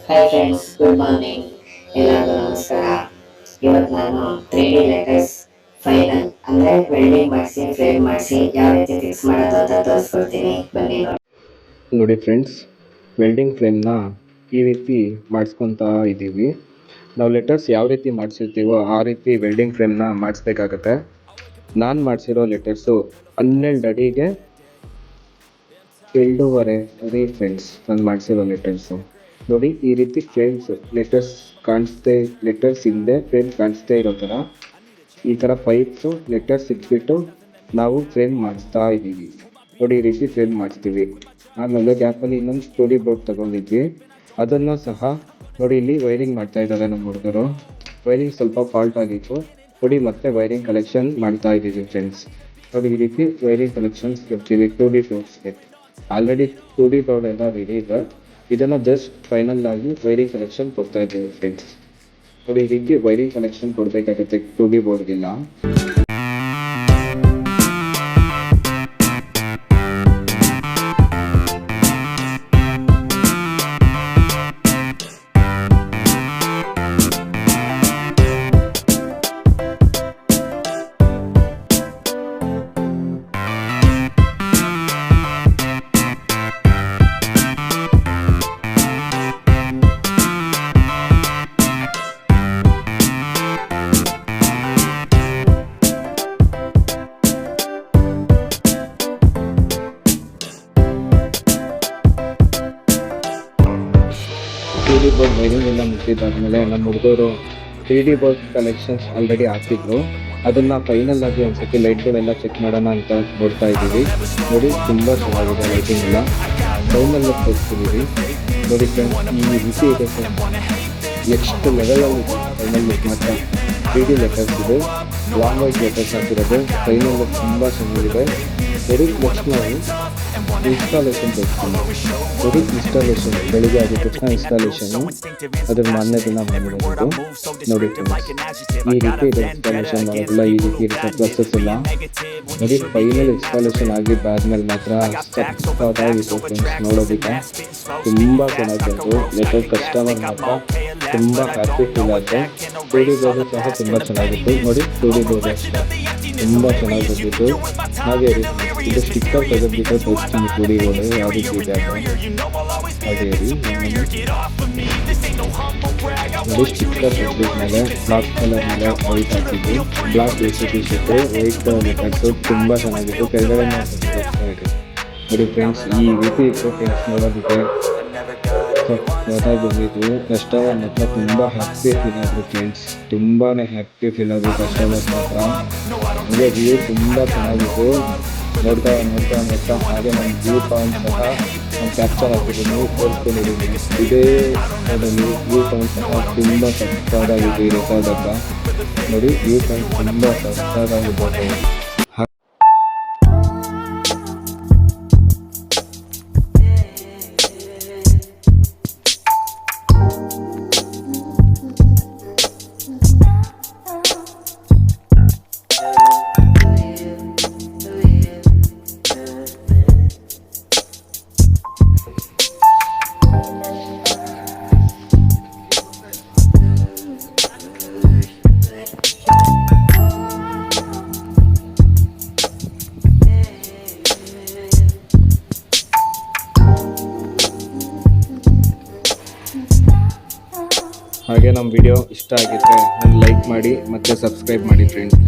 Hi friends, good morning. ಎಲ್ಲರಿಗೂ ನಮಸ್ಕಾರ. ಇವತ್ತು ನಾನು 3D ಲೇಟೆಕ್ಸ್ ಫೈನಲ್ ಅಂದರೆ ವೆಲ್ಡಿಂಗ್ ಮಾಡಿಸಿ ಫ್ರೇಮ್ ಮಾಡಿಸಿ ಯಾವ ರೀತಿ ಫಿಕ್ಸ್ ಮಾಡೋದು ಅಂತ ತೋರಿಸ್ಕೊಡ್ತೀನಿ. ಬನ್ನಿ ನೋಡಿ ಫ್ರೆಂಡ್ಸ್, ವೆಲ್ಡಿಂಗ್ ಫ್ರೇಮ್ನ ಈ ರೀತಿ ಮಾಡಿಸ್ಕೊತಾ ಇದ್ದೀವಿ. ನಾವು ಲೆಟರ್ಸ್ ಯಾವ ರೀತಿ ಮಾಡಿಸಿರ್ತೀವೋ ಆ ರೀತಿ ವೆಲ್ಡಿಂಗ್ ಫ್ರೇಮ್ನ ಮಾಡಿಸ್ಬೇಕಾಗತ್ತೆ. ನಾನು ಮಾಡಿಸಿರೋ ಲೆಟರ್ಸು 12 ಅಡಿಗೆ 2.5 ಅಡಿ ಫ್ರೆಂಡ್ಸ್. ನಾನು ಮಾಡಿಸಿರೋ ಲೆಟರ್ಸು ನೋಡಿ, ಈ ರೀತಿ ಫ್ರೇಮ್ಸ್ ಲೆಟರ್ಸ್ ಹಿಂದೆ ಫ್ರೇಮ್ ಕಾಣಿಸ್ತೇ ಇರೋ ಥರ ಈ ಥರ ಪೈಪ್ಸು ಲೆಟರ್ಸ್ ಇಟ್ಬಿಟ್ಟು ನಾವು ಫ್ರೇಮ್ ಮಾಡಿಸ್ತಾ ಇದ್ದೀವಿ. ನೋಡಿ, ಈ ರೀತಿ ಫ್ರೇಮ್ ಮಾಡಿಸ್ತೀವಿ. ಆಮೇಲೆ ಗ್ಯಾಪಲ್ಲಿ ಇನ್ನೊಂದು ಸ್ಟೋರಿ ಬೋರ್ಡ್ ತೊಗೊಂಡಿದ್ವಿ, ಅದನ್ನು ಸಹ ನೋಡಿ ಇಲ್ಲಿ ವೈರಿಂಗ್ ಮಾಡ್ತಾ ಇದ್ದಾರೆ ನಮ್ಮ ಹುಡುಗರು. ವೈರಿಂಗ್ ಸ್ವಲ್ಪ ಫಾಲ್ಟ್ ಆಗಿತ್ತು. ನೋಡಿ, ಮತ್ತೆ ವೈರಿಂಗ್ ಕಲೆಕ್ಷನ್ ಮಾಡ್ತಾ ಇದ್ದೀವಿ ಫ್ರೆಂಡ್ಸ್. ನೋಡಿ, ಈ ರೀತಿ ವೈರಿಂಗ್ ಕಲೆಕ್ಷನ್ಸ್ ಕೊಡ್ತೀವಿ 2D ಬೋರ್ಡ್ಸ್ಗೆ. ಆಲ್ರೆಡಿ 2D ಬೋರ್ಡ್ ಎಲ್ಲ ರೆಡಿ ಇದೆ. ಇದನ್ನು ಜಸ್ಟ್ ಫೈನಲ್ ಆಗಿ ವೈರಿಂಗ್ ಕನೆಕ್ಷನ್ ಕೊಡ್ತಾ ಇದ್ದೀವಿ ಫ್ರೆಂಡ್ಸ್. ನೋಡಿ, ಈ ರೀತಿ ವೈರಿಂಗ್ ಕನೆಕ್ಷನ್ ಕೊಡಬೇಕಾಗುತ್ತೆ 2D ಬೋರ್ಡ್ಗೆಲ್ಲ. ಡಿ ಬೋರ್ಡ್ ವೈರಿಂಗ್ ಎಲ್ಲ ಮುಟ್ಟಿದ್ದಾದ್ಮೇಲೆ ನಮ್ಮ ಹುಡುಗರು 3D ಬೋರ್ಡ್ ಕಲೆಕ್ಷನ್ಸ್ ಆಲ್ರೆಡಿ ಹಾಕಿದ್ರು. ಅದನ್ನು ಫೈನಲ್ ಆಗಿ ಒಂದ್ಸತಿ ಲೈಟ್ಗಳೆಲ್ಲ ಚೆಕ್ ಮಾಡೋಣ ಅಂತ ನೋಡ್ತಾ ಇದ್ದೀವಿ. ನೋಡಿ, ತುಂಬ ಚೆನ್ನಾಗಿದೆ ಲೈಟಿಂಗ್ ಎಲ್ಲ. ಫೈನಲ್ ತೋರಿಸ್ತಿದ್ದೀವಿ ನೋಡಿ ಫ್ರೆಂಡ್ಸ್. ಈ ರೀತಿ ಇದೆ ನೆಕ್ಸ್ಟ್ ಲೆವೆಲಲ್ಲಿ ಫೈನಲ್ ಲುಕ್ ಮಾತ್ರ 3D ಲೆಟರ್ಸ್ ಇದೆ. ಲಾಂಗ್ ವೈಟ್ ಲೆಟರ್ಸ್ ಹಾಕಿರೋದು ಫೈನಲ್ ಲುಕ್ ತುಂಬ ಚೆನ್ನಾಗಿದೆ. ನೋಡಿ, ನೆಕ್ಸ್ಟ್ ನಾವು ಇನ್ಸ್ಟಾಲೇಷನ್ ತೋರಿಸ್ತೀನಿ. ನೋಡಿ, ಇನ್ಸ್ಟಾಲೇಷನ್ ಬೆಳಿಗ್ಗೆ ಆದ ತಕ್ಷಣ ಇನ್ಸ್ಟಾಲೇಷನ್ನು ಅದ್ರ ಮಾರನೇ ದಿನ ಮಾಡಿರೋದು. ನೋಡಿ ಈ ರೀತಿ ಇದೆ ಇನ್ಸ್ಟಾಲೇಷನ್ ಮಾಡೋದಿಲ್ಲ, ಈ ರೀತಿ ಇರುತ್ತೆ ಪ್ರೊಸೆಸ್ ಎಲ್ಲ. ನೋಡಿ, ಫೈನಲ್ ಇನ್ಸ್ಟಾಲೇಷನ್ ಆಗಿದ್ದಾದ್ಮೇಲೆ ಮಾತ್ರ ಸಖತ್ತಾಗಿತ್ತು ಫ್ರೆಂಡ್ಸ್. ನೋಡೋದಕ್ಕೆ ತುಂಬ ಚೆನ್ನಾಗಿತ್ತು. ಲೆಟರ್ ಕಸ್ಟಮರ್ ಮಾತ್ರ ತುಂಬ ಹ್ಯಾಪಿ ಫೀಲ್ ಆಯಿತು. 2D ಬೋರ್ಡು ಸಹ ತುಂಬ ಚೆನ್ನಾಗಿತ್ತು. ನೋಡಿ, 2D ಬೋರ್ಡ್ ತುಂಬ ಚೆನ್ನಾಗಿ ಬಂದಿತ್ತು. ಹಾಗೆ ಇದು ಸ್ಟಿಕ್ಕರ್ ತೆಗೆದ್ಬಿಟ್ಟು ತೋರಿಸ್ತೀನಿ 2D ಬೋರ್ಡು ಯಾವ ರೀತಿ ಇದೆ ಅಂತ. ಹಾಗೆ ನೋಡಿ, ಸ್ಟಿಕ್ಕರ್ ತೆಗೆದ್ಮೇಲೆ ಬ್ಲಾಕ್ ಕಲರ್ ಮೇಲೆ ವೈಟ್ ಹಾಕಿದ್ದು, ಬ್ಲಾಕ್ ಬೇಸಿಟ್ಟು ವೈಟ್ ಲೆಟರ್ಸು ತುಂಬ ಚೆನ್ನಾಗಿತ್ತು. ಕೆಳಗಡೆ ನೋಡಿ ಫ್ರೆಂಡ್ಸ್, ಈ ರೀತಿ ಇತ್ತು ಫ್ರೆಂಡ್ಸ್. ನೋಡೋದಕ್ಕೆ ಬಂದಿದ್ದು ಕಸ್ಟಮರ್ ಮಾತ್ರ ತುಂಬ ಹ್ಯಾಪಿ ಫೀಲ್ ಆದರು ಫ್ರೆಂಡ್ಸ್. ತುಂಬಾ ಹ್ಯಾಪಿ ಫೀಲ್ ಆದರು ಕಸ್ಟಮರ್ಸ್ ಮಾತ್ರ. ಹಾಗೆ ವ್ಯೂ ತುಂಬ ಚೆನ್ನಾಗಿತ್ತು. ನೋಡ್ತಾ ಹಾಗೆ ನಮ್ಮ ವ್ಯೂ ಪಾಯಿಂಟ್ ಸಹ ನಾವು ಕ್ಯಾಪ್ಚರ್ ಆಗ್ತಿದ್ದು ತೋರಿಸ್ಕೊಂಡಿದ್ದೀವಿ. ಇದೇ ಅದರಲ್ಲಿ ವ್ಯೂ ಪಾಯಿಂಟ್ ಸಹ ತುಂಬ ಸಕ್ಕತ್ತಾಗಿದೆ ರೆಸಾರ್ಟ್. ನೋಡಿ, ವ್ಯೂ ಪಾಯಿಂಟ್ ತುಂಬ ಸಕ್ಕತ್ತಾಗಿದೆ. ಹಾಗೆ ನಮ್ಮ ವಿಡಿಯೋ ಇಷ್ಟ ಆಗಿದ್ದರೆ ಲೈಕ್ ಮಾಡಿ ಮತ್ತು ಸಬ್ಸ್ಕ್ರೈಬ್ ಮಾಡಿ ಫ್ರೆಂಡ್ಸ್.